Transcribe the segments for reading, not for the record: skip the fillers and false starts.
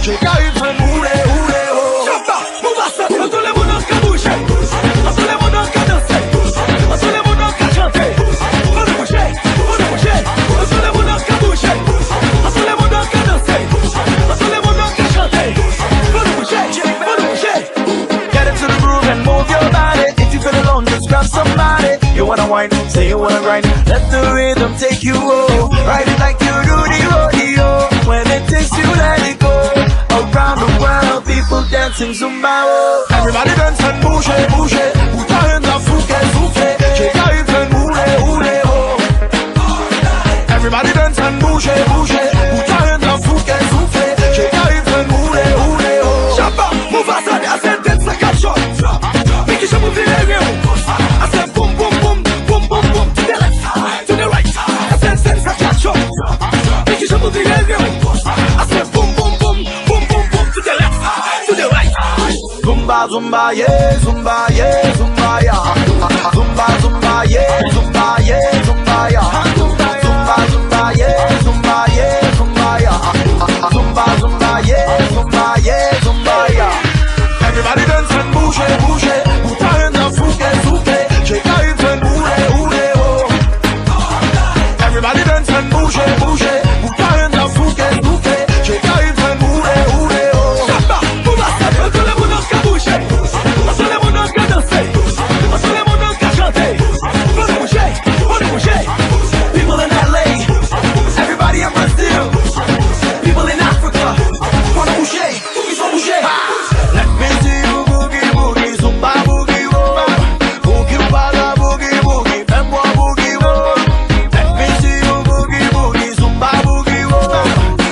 Cei care îi fân ule, ule, oh. Chapa, muvasa, a tout le monde qui bouge, a tout le monde qui danse, a tout le monde qui chante. Faut bouger, a tout le monde qui bouge, a tout le monde qui danse, a tout le monde qui chante. Faut bouger. Get into the groove and move your body. If you feel alone, just grab somebody. You wanna whine, say you wanna grind. Let the rhythm take you home. Ride it like you do the rodeo. When it takes you, let it go. Around the world, people dancing Zumba. Oh. Everybody dance and bouge, bouge. Put your hands up, souffle, souffle. Chez Carrie, fais moule, moule, oh. Everybody dance and bouge, bouge. Put your hands up, souffle, souffle. Chez Carrie, fais moule, moule, oh. Chapa, muvasa, a sentence like a shot. Make it move in the room. I said boom, boom, boom, boom, boom, boom. To the left, to the right. I said sense like a shot. Make it move in the room. I said boom, boom, boom, boom, boom, boom. To the left, to the right. Zumba, zumba, yeah, zumba, yeah, zumba, yeah. Zumba, zumba, yeah, zumba, yeah, zumba, yeah. Zumba, zumba, yeah, zumba, yeah, zumba, yeah. Zumba, zumba, yeah, zumba, yeah, zumba, yeah. Everybody dance and bouge, bouge. Put your hands up, souffle, souffle. Shake your hips and hule, hule, oh. Everybody dance and bouge, bouge. Put your hands up, souffle, souffle. Shake your hips and hule, hule, oh. Chapa, muvasa, a tout le monde qui bouge, a tout le monde qui danse, a tout le monde qui chante. Faut bouger. People in LA, everybody in Brazil, people in Africa, wanna bouger, ils sont bougés. Let me see you boogie boogie, zumba boogie whoa, boogie wala boogie boogie, fais-moi boogie whoa. Let me see you boogie boogie, zumba boogie whoa,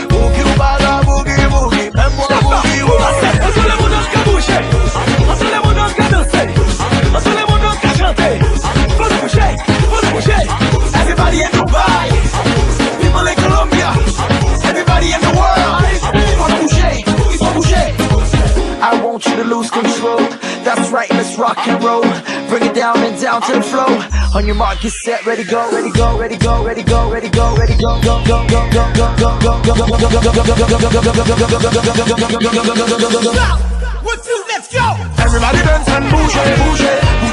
boogie wala boogie boogie, fais-moi boogie whoa. A tout le monde qui bouge, a tout le monde qui danse, a tout le monde qui chante. Faut bouger. Everybody in Dubai, people in Colombia, everybody in the world, wanna bouger, ils sont bougés. I want you to lose control. That's right, let's rock and roll. Bring it down and down to the flow. On your mark, get set, ready, go, ready, go, ready, go, ready, go, ready, go, ready, go, go, go, go, go, go, go, go, go, go, One, two, let's go. Everybody dance and bouge, bouge.